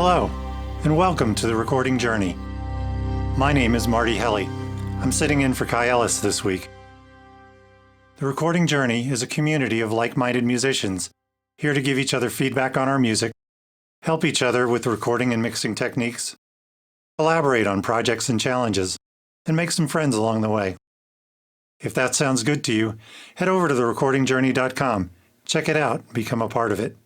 Hello, and welcome to The Recording Journey. My name is Marty Helly. I'm sitting in for Kai Ellis this week. The Recording Journey is a community of like-minded musicians here to give each other feedback on our music, help each other with recording and mixing techniques, collaborate on projects and challenges, and make some friends along the way. If that sounds good to you, head over to therecordingjourney.com, check it out, and become a part of it.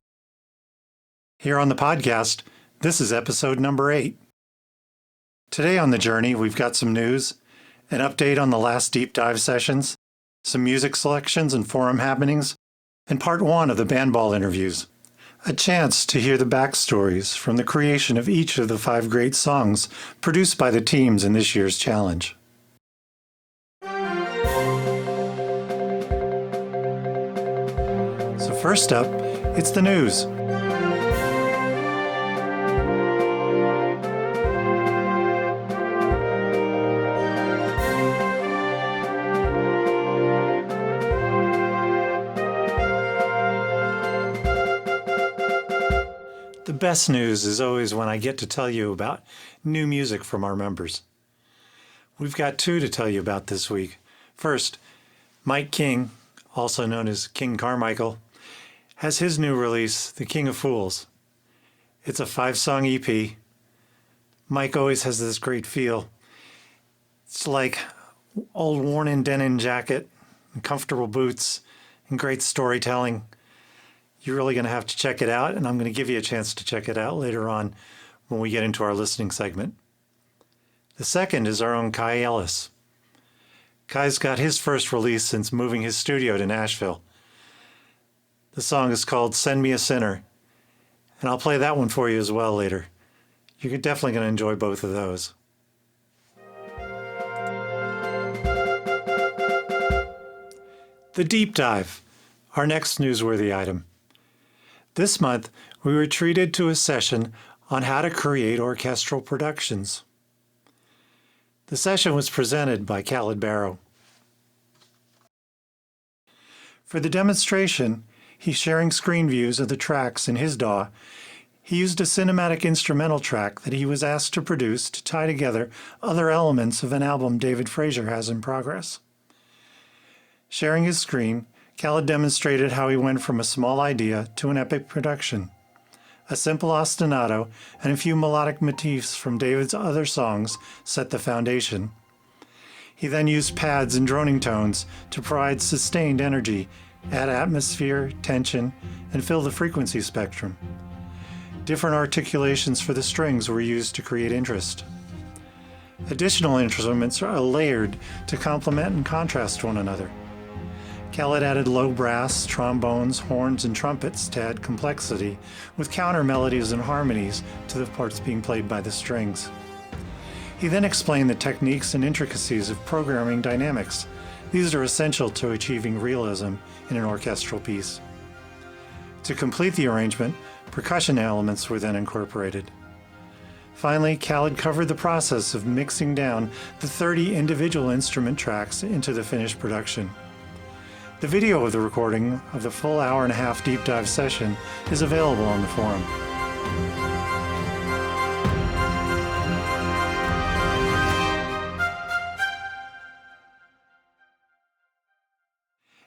Here on the podcast, this is episode number 8. Today on the journey, we've got some news, an update on the last deep dive sessions, some music selections and forum happenings, and part 1 of the BandBall interviews. A chance to hear the backstories from the creation of each of the 5 great songs produced by the teams in this year's challenge. So first up, it's the news. The best news is always when I get to tell you about new music from our members. We've got 2 to tell you about this week. First, Mike King, also known as King Carmichael, has his new release, The King of Fools. It's a 5-song EP. Mike always has this great feel. It's like old worn-in denim jacket and comfortable boots and great storytelling. You're really going to have to check it out, and I'm going to give you a chance to check it out later on when we get into our listening segment. The second is our own Kai Ellis. Kai's got his first release since moving his studio to Nashville. The song is called Send Me a Sinner, and I'll play that one for you as well later. You're definitely going to enjoy both of those. The Deep Dive, our next newsworthy item. This month, we were treated to a session on how to create orchestral productions. The session was presented by Khaled Barrow. For the demonstration, he's sharing screen views of the tracks in his DAW. He used a cinematic instrumental track that he was asked to produce to tie together other elements of an album David Fraser has in progress. Sharing his screen, Khaled demonstrated how he went from a small idea to an epic production. A simple ostinato and a few melodic motifs from David's other songs set the foundation. He then used pads and droning tones to provide sustained energy, add atmosphere, tension, and fill the frequency spectrum. Different articulations for the strings were used to create interest. Additional instruments are layered to complement and contrast one another. Khaled added low brass, trombones, horns, and trumpets to add complexity, with counter melodies and harmonies to the parts being played by the strings. He then explained the techniques and intricacies of programming dynamics. These are essential to achieving realism in an orchestral piece. To complete the arrangement, percussion elements were then incorporated. Finally, Khaled covered the process of mixing down the 30 individual instrument tracks into the finished production. The video of the recording of the full hour-and-a-half deep dive session is available on the forum.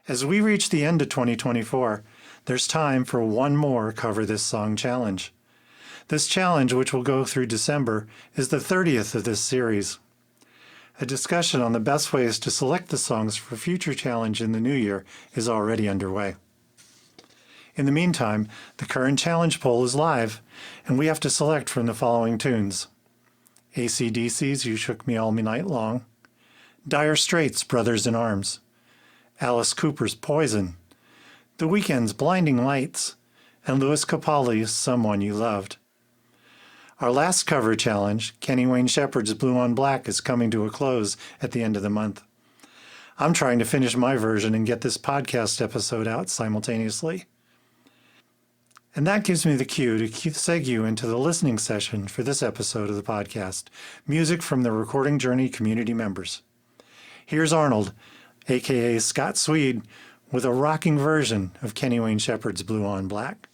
As we reach the end of 2024, there's time for one more Cover This Song challenge. This challenge, which will go through December, is the 30th of this series. A discussion on the best ways to select the songs for future challenge in the new year is already underway. In the meantime, the current challenge poll is live, and we have to select from the following tunes: AC/DC's You Shook Me All Night Long, Dire Straits' Brothers in Arms, Alice Cooper's Poison, The Weeknd's Blinding Lights, and Louis Capaldi's Someone You Loved. Our last cover challenge, Kenny Wayne Shepherd's Blue on Black, is coming to a close at the end of the month. I'm trying to finish my version and get this podcast episode out simultaneously. And that gives me the cue to seg you into the listening session for this episode of the podcast, music from the Recording Journey community members. Here's Arnold, aka Scott Swede, with a rocking version of Kenny Wayne Shepherd's Blue on Black.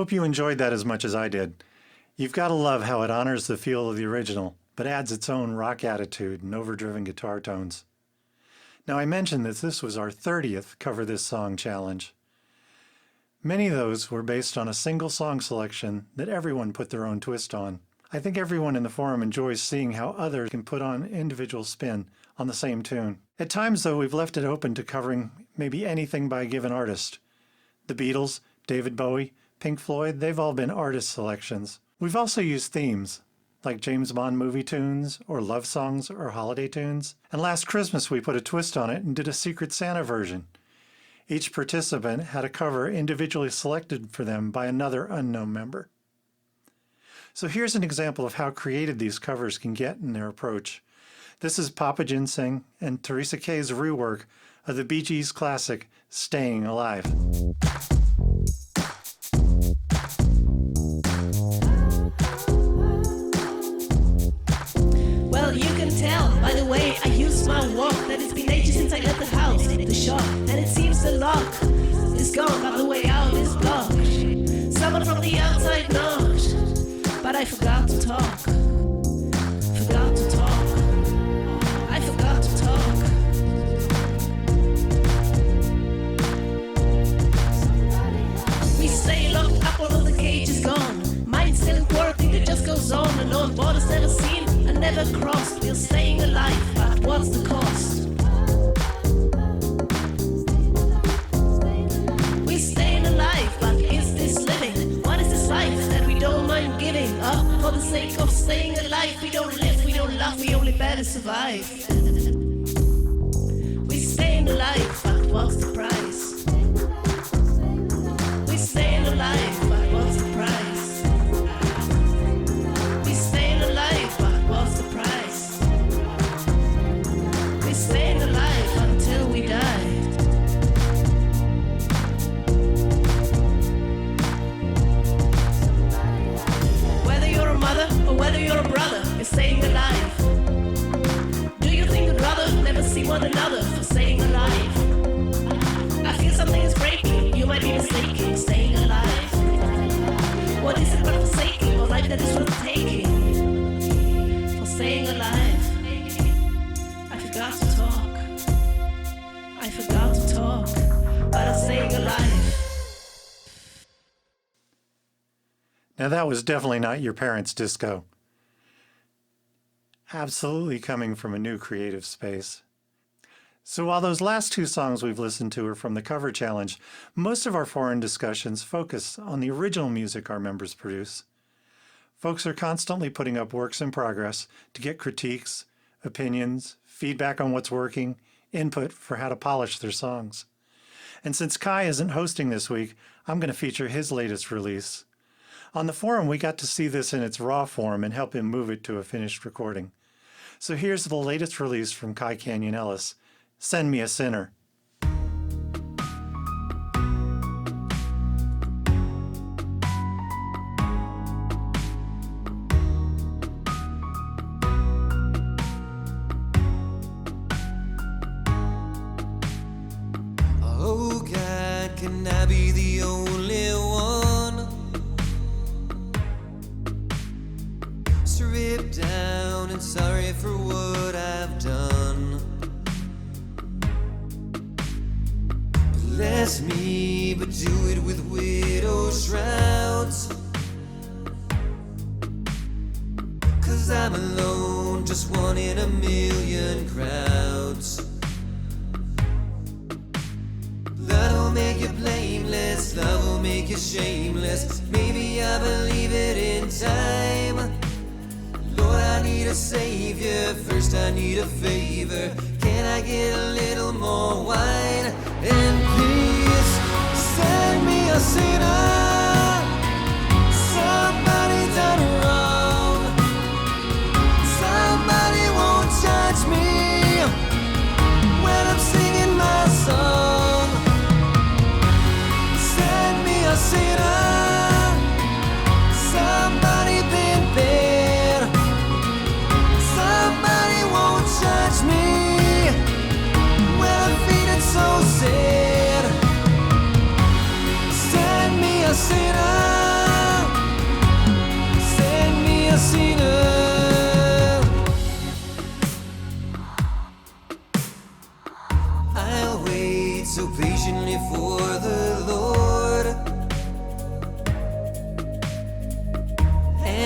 hope you enjoyed that as much as I did. You've got to love how it honors the feel of the original, but adds its own rock attitude and overdriven guitar tones. Now, I mentioned that this was our 30th Cover This Song challenge. Many of those were based on a single song selection that everyone put their own twist on. I think everyone in the forum enjoys seeing how others can put on individual spin on the same tune. At times, though, we've left it open to covering maybe anything by a given artist. The Beatles, David Bowie, Pink Floyd, they've all been artist selections. We've also used themes, like James Bond movie tunes, or love songs, or holiday tunes. And last Christmas we put a twist on it and did a Secret Santa version. Each participant had a cover individually selected for them by another unknown member. So here's an example of how creative these covers can get in their approach. This is Papa Ginseng and Teresa Kay's rework of the Bee Gees classic, Staying Alive. Well, you can tell by the way I use my walk that it's been ages since I left the house. The shock that it seems the lock is gone, but the way out is blocked. Someone from the outside knocked, but I forgot to talk. Forgot to talk. I forgot to talk. We stay locked up although the cage is gone. Mind still in quarantine, it just goes on and on. Borders never seen and never crossed. We're staying alive, but what's the cost? We're staying alive, but is this living? What is this life that we don't mind giving up for the sake of staying alive? We don't live, we don't love, we only better survive. We're staying alive, but what's the price? We're staying alive, but what's the price? We're staying alive, but what's the price? We're staying alive until we die. Whether you're a mother or whether you're a brother, you're staying alive. Do you think we'd rather never see one another for staying alive? I feel something is breaking, you might be mistaken, staying alive. What is it but forsaking, or life that is worth taking? For staying alive, I forgot to talk. I forgot to talk, but I'm staying alive. Now that was definitely not your parents' disco. Absolutely coming from a new creative space. So while those last two songs we've listened to are from the cover challenge, most of our foreign discussions focus on the original music our members produce. Folks are constantly putting up works in progress to get critiques, opinions, feedback on what's working, input for how to polish their songs. And since Kai isn't hosting this week, I'm going to feature his latest release. On the forum, we got to see this in its raw form and help him move it to a finished recording. So here's the latest release from Kai Canyon Ellis, Send Me a Sinner. Oh God, can I be the only one? Stripped down and sorry for what I've done. Bless me, but do it with widow shrouds. 'Cause I'm alone, just one in a million crowds. Love will make you blameless, love will make you shameless. Maybe I believe it in time. Lord, I need a savior, first I need a favor. Can I get a little more wine? And please send me a sinner, somebody done wrong. Somebody won't judge me when I'm singing my song. Send me a sinner, somebody been bad. Somebody won't judge me when I'm feeling so sad. Send me a sinner.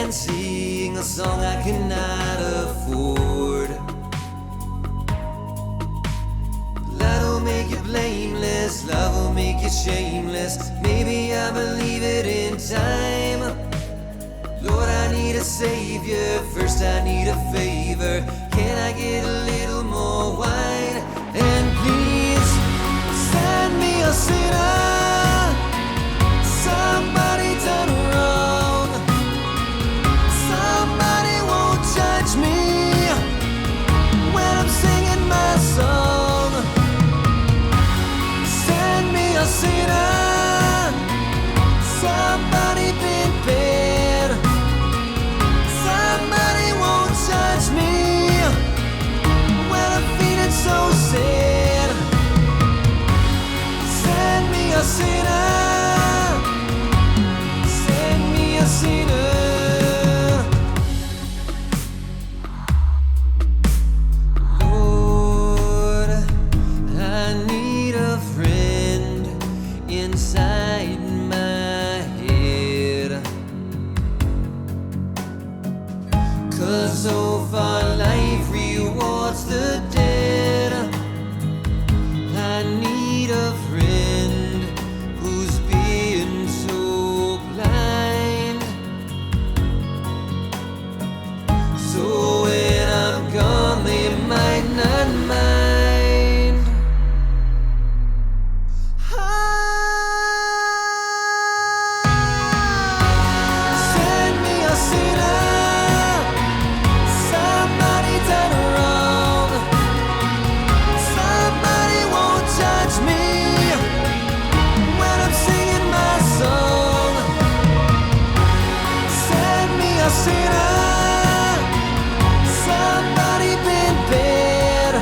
and sing a song I cannot afford. Love will make you blameless, love will make you shameless. Maybe I believe it in time. Lord, I need a savior, first I need a favor. Can I get a little more wine? And please, send me a sinner, somebody done wrong. Somebody won't judge me when I'm singing my song. Send me a sinner, somebody been bad. Somebody won't judge me when I'm feeling so sad. Send me a sinner, send me a sinner. Lord, I need a friend inside my head. 'Cause so far life rewards the dead. I need a friend who's been so blind. So when I'm gone, they might not mind. Send me a sinner, somebody done wrong. Somebody won't judge me when I'm singing my song. Send me a sinner, somebody been bad.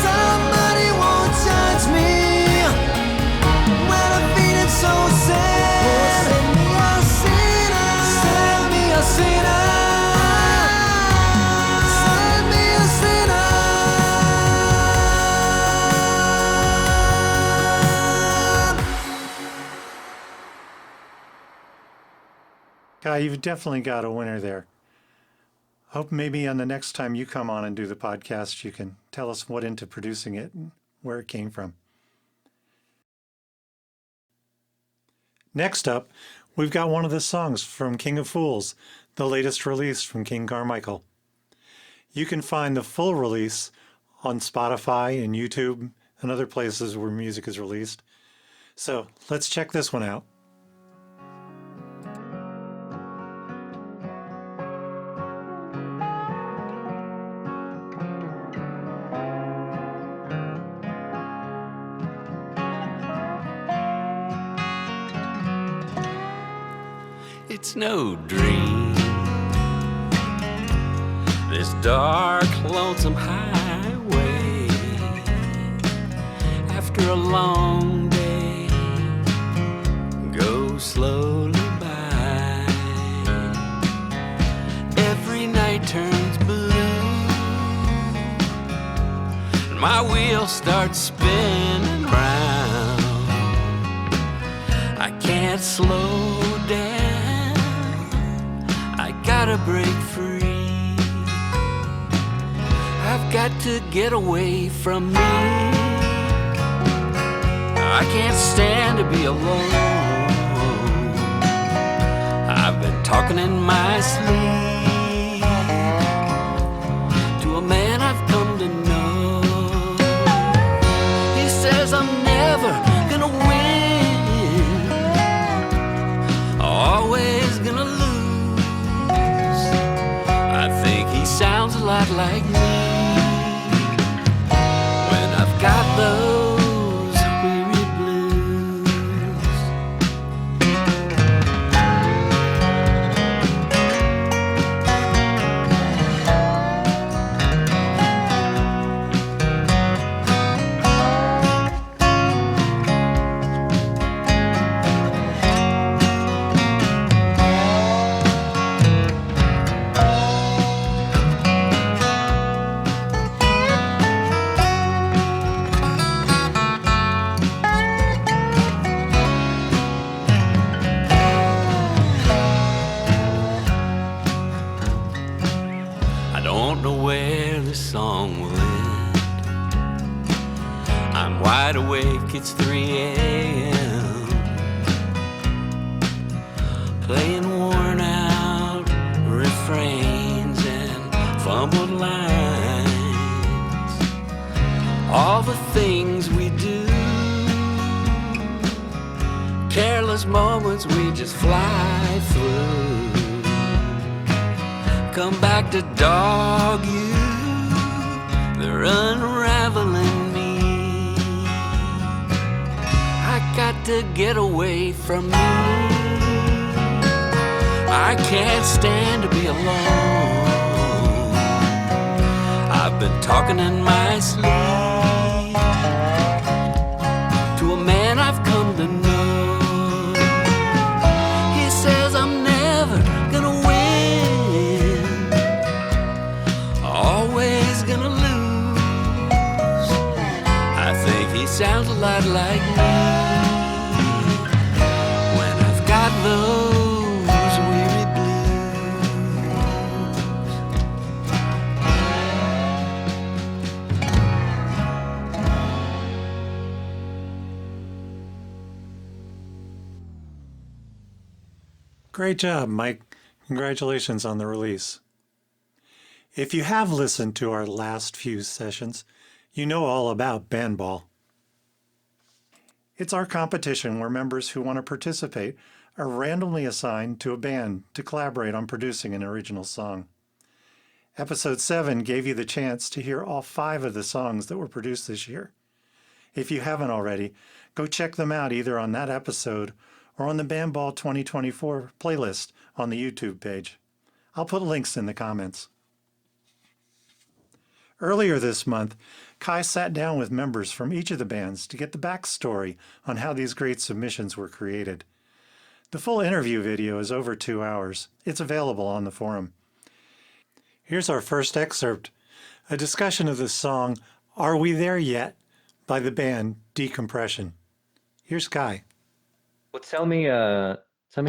Somebody won't judge me when I'm feeling so sad. Oh, send me a sinner, send me a sinner, send me a sinner. Guy, you've definitely got a winner there. Hope maybe on the next time you come on and do the podcast, you can tell us what into producing it and where it came from. Next up, we've got one of the songs from King of Fools, the latest release from King Carmichael. You can find the full release on Spotify and YouTube and other places where music is released. So let's check this one out. It's no dream, this dark, lonesome highway. After a long day, goes slowly by. Every night turns blue, and my wheels start spinning round. I can't slow down, I gotta break free. I've got to get away from me. I can't stand to be alone. I've been talking in my sleep to a man I've come to know. He says I'm never gonna win, always gonna lose. I think he sounds a lot like me when I've got those weary blues. it's 3 a.m. Playing worn out refrains and fumbled lines. All the things we do, careless moments we just fly through, come back to dog you. They're unraveling me. I got to get away from you. I can't stand to be alone. I've been talking in my sleep to a man I've come to know. He says I'm never gonna win, always gonna lose. I think he sounds a lot like me when I've got those weary Great job, Mike. Congratulations on the release. If you have listened to our last few sessions, you know all about BandBall. It's our competition where members who want to participate are randomly assigned to a band to collaborate on producing an original song. Episode 7 gave you the chance to hear all 5 of the songs that were produced this year. If you haven't already, go check them out either on that episode or on the BandBall 2024 playlist on the YouTube page. I'll put links in the comments. Earlier this month, Kai sat down with members from each of the bands to get the backstory on how these great submissions were created. The full interview video is over 2 hours. It's available on the forum. Here's our first excerpt, a discussion of the song Are We There Yet by the band Decompression. Here's Kai. Well, tell me,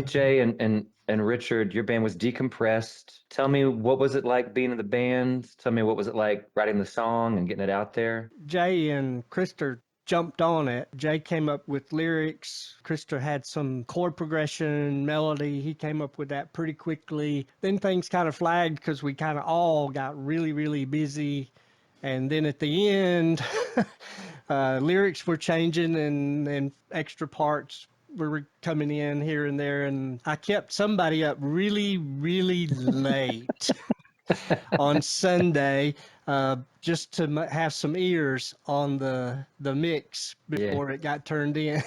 Jay and Richard, your band was Decompressed. Tell me, what was it like being in the band? Tell me, what was it like writing the song and getting it out there? Jay and Krista jumped on it. Jay came up with lyrics. Krista had some chord progression, melody. He came up with that pretty quickly. Then things kind of flagged because we kind of all got really, really busy. And then at the end, lyrics were changing and extra parts were coming in here and there. And I kept somebody up really, really late on Sunday just to have some ears on the mix before it got turned in.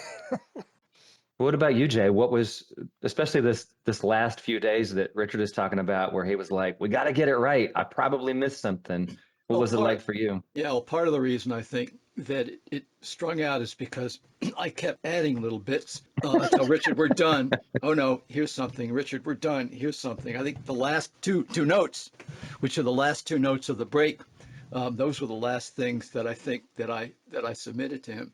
What about you, Jay? What was, especially this last few days that Richard is talking about, where he was like, we got to get it right. I probably missed something. What was it like for you? Yeah, well, part of the reason I think that it strung out is because I kept adding little bits until Richard, we're done. Oh no, here's something. Richard, we're done. Here's something. I think the last two notes, which are the last 2 notes of the break, those were the last things that I think that I submitted to him.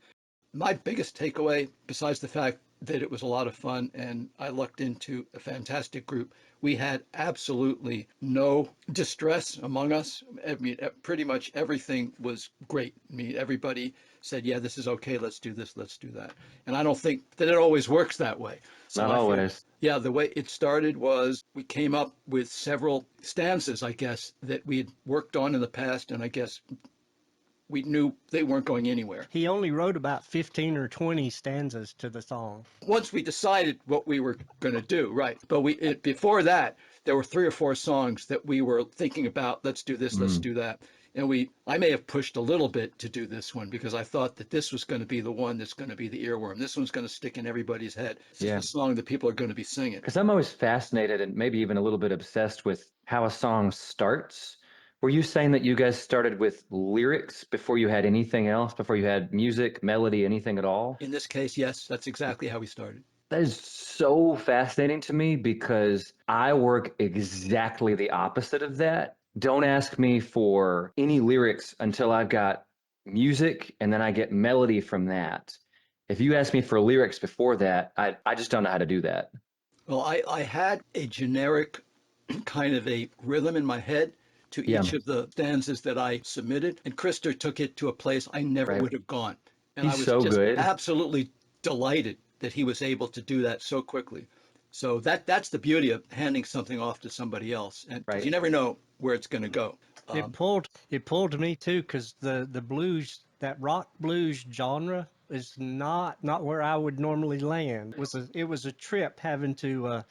My biggest takeaway, besides the fact that it was a lot of fun and I lucked into a fantastic group, we had absolutely no distress among us. I mean, pretty much everything was great. I mean, everybody said, yeah, this is okay. Let's do this. Let's do that. And I don't think that it always works that way. So Not always. Yeah, the way it started was we came up with several stanzas, I guess, that we'd worked on in the past. And I guess we knew they weren't going anywhere. He only wrote about 15 or 20 stanzas to the song. Once we decided what we were going to do, right. But before that, there were 3 or 4 songs that we were thinking about, let's do this, let's do that. And I may have pushed a little bit to do this one because I thought that this was going to be the one that's going to be the earworm. This one's going to stick in everybody's head. This is the song that people are going to be singing. Because I'm always fascinated and maybe even a little bit obsessed with how a song starts. Were you saying that you guys started with lyrics before you had anything else, before you had music, melody, anything at all? In this case, yes, that's exactly how we started. That is so fascinating to me because I work exactly the opposite of that. Don't ask me for any lyrics until I've got music and then I get melody from that. If you ask me for lyrics before that, I just don't know how to do that. Well, I had a generic kind of a rhythm in my head to each of the stanzas that I submitted, and Krister took it to a place I never would have gone. And I He's was so just good. absolutely delighted that he was able to do that so quickly. So that's the beauty of handing something off to somebody else, and because you Right. never know where it's going to go. It pulled me too, because the blues, that rock blues genre, is not where I would normally land. It was a trip having to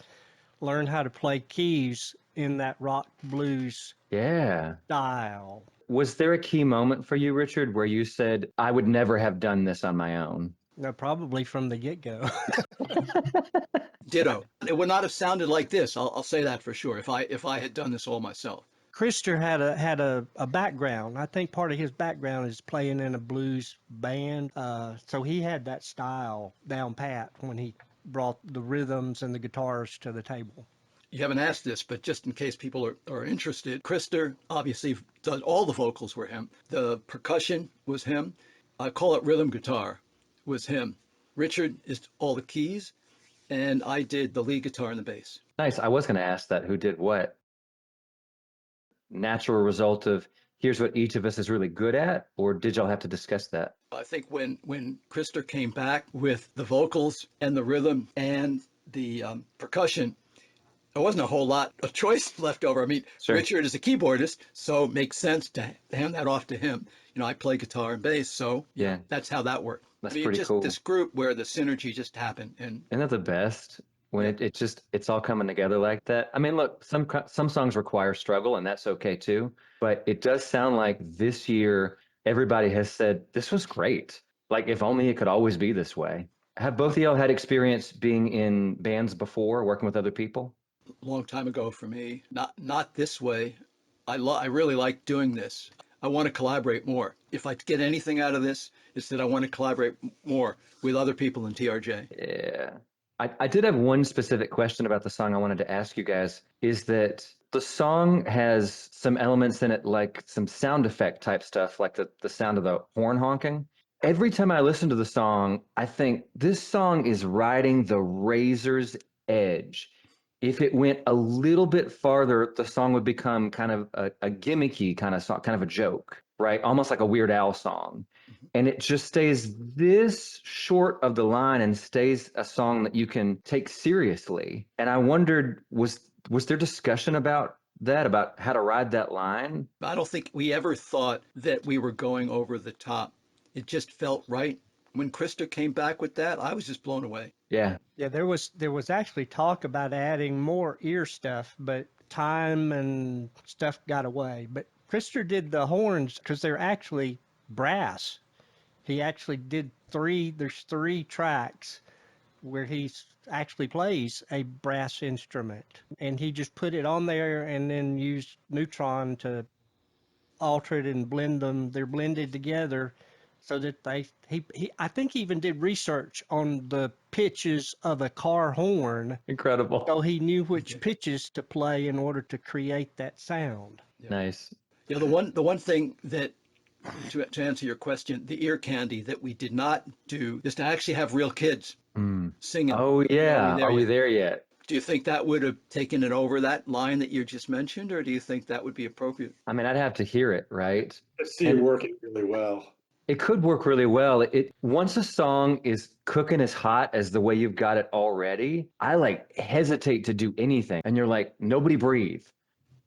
learn how to play keys in that rock blues Yeah. style. Was there a key moment for you, Richard, where you said, I would never have done this on my own? No, probably from the get-go. Ditto. It would not have sounded like this. I'll say that for sure. If I had done this all myself. Krister had a background. I think part of his background is playing in a blues band. So he had that style down pat when he brought the rhythms and the guitars to the table. You haven't asked this, but just in case people are interested, Krister obviously does all the vocals were him. The percussion was him. I call it rhythm guitar was him. Richard is all the keys, and I did the lead guitar and the bass. Nice. I was going to ask that. Who did what? Natural result of here's what each of us is really good at, or did y'all have to discuss that? I think when Krister came back with the vocals and the rhythm and the percussion, there wasn't a whole lot of choice left over. I mean, Sure. Richard is a keyboardist, so it makes sense to hand that off to him. I play guitar and bass, so Yeah. that's how that worked. That's I mean, pretty just cool. this group where the synergy just happened, and Isn't that the best? When Yeah. it's all coming together like that. I mean, look, some songs require struggle, and that's okay too. But it does sound like this year everybody has said this was great. Like if only it could always be this way. Have both of y'all had experience being in bands before, working with other people? a long time ago for me. Not this way. I really like doing this. I want to collaborate more. If I get anything out of this, it's that I want to collaborate more with other people in TRJ. Yeah. I did have one specific question about the song I wanted to ask you guys is that the song has some elements in it, like some sound effect type stuff, like the sound of the horn honking. Every time I listen to the song, I think this song is riding the razor's edge. If it went a little bit farther, the song would become kind of a gimmicky kind of song, kind of a joke, right? Almost like a Weird Al song. And it just stays this short of the line and stays a song that you can take seriously. And I wondered, was there discussion about that, about how to ride that line? I don't think we ever thought that we were going over the top. It just felt right. When Krista came back with that, I was just blown away. Yeah. Yeah, there was actually talk about adding more ear stuff, but time and stuff got away. But Krister did the horns because they're actually brass. He actually did there's 3 tracks where he actually plays a brass instrument. And he just put it on there and then used Neutron to alter it and blend them. They're blended together so that he I think he even did research on the pitches of a car horn, Incredible. so he knew which pitches to play in order to create that sound. Nice. The one thing that to answer your question, the ear candy that we did not do is to actually have real kids singing. Oh, yeah. there Are we yet? there yet? Do you think that would have taken it over that line that you just mentioned, or do you think that would be appropriate? I mean, I'd have to hear it, right? I see it working really well. It could work really well. It once a song is cooking as hot as the way you've got it already, I like hesitate to do anything. And you're like, nobody breathe.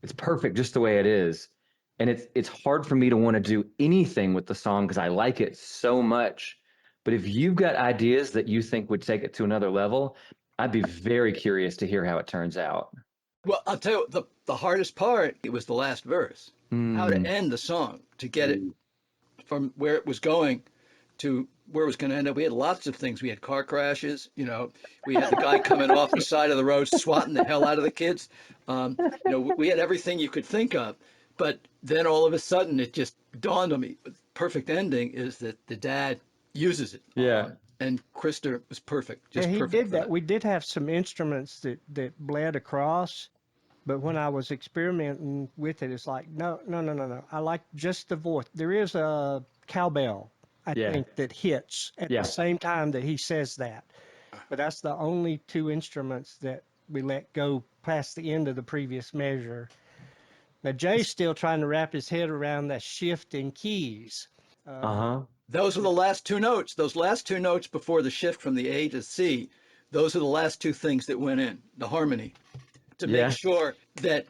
It's perfect just the way it is. And it's hard for me to want to do anything with the song because I like it so much. But if you've got ideas that you think would take it to another level, I'd be very curious to hear how it turns out. Well, I'll tell you, the hardest part, it was the last verse. How to end the song, to get it from where it was going to where it was going to end up. We had lots of things. We had car crashes, we had the guy coming off the side of the road swatting the hell out of the kids. We had everything you could think of. But then all of a sudden it just dawned on me, the perfect ending is that the dad uses it. Yeah. And Krister was perfect. Just Yeah, he perfect did for that. We did have some instruments that bled across, but when I was experimenting with it, it's like, no, no, no, no, no. I like just the voice. There is a cowbell, I Yeah. think, that hits at Yeah. the same time that he says that. But that's the only 2 instruments that we let go past the end of the previous measure. Now, Jay's still trying to wrap his head around that shift in keys. Uh-huh. Those are the last two notes. Those last two notes before the shift from the A to C, those are the last two things that went in, the harmony, to make Yeah, sure that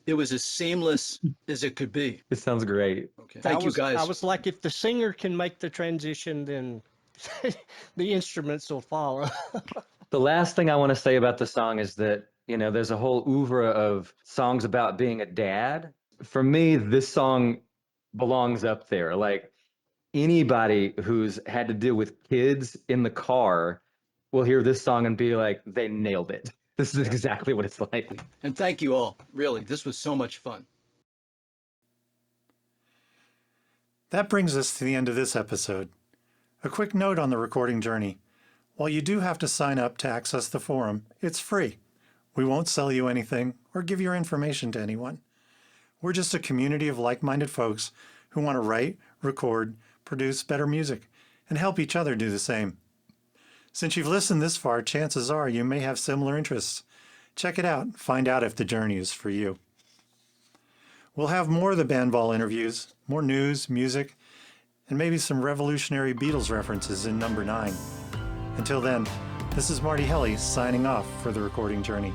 it was as seamless as it could be. it sounds great. Okay. I Thank you, was, I guys. was like, if the singer can make the transition, then the instruments will follow. The last thing I want to say about the song is that, there's a whole oeuvre of songs about being a dad. For me, this song belongs up there. Like anybody who's had to deal with kids in the car will hear this song and be like, they nailed it. This is exactly what it's like. And thank you all. Really, this was so much fun. That brings us to the end of this episode. A quick note on the recording journey. While you do have to sign up to access the forum, it's free. We won't sell you anything or give your information to anyone. We're just a community of like-minded folks who want to write, record, produce better music, and help each other do the same. Since you've listened this far, chances are you may have similar interests. Check it out, find out if the journey is for you. We'll have more of the BandBall interviews, more news, music, and maybe some revolutionary Beatles references in number 9. Until then, this is Marty Helly signing off for the recording journey.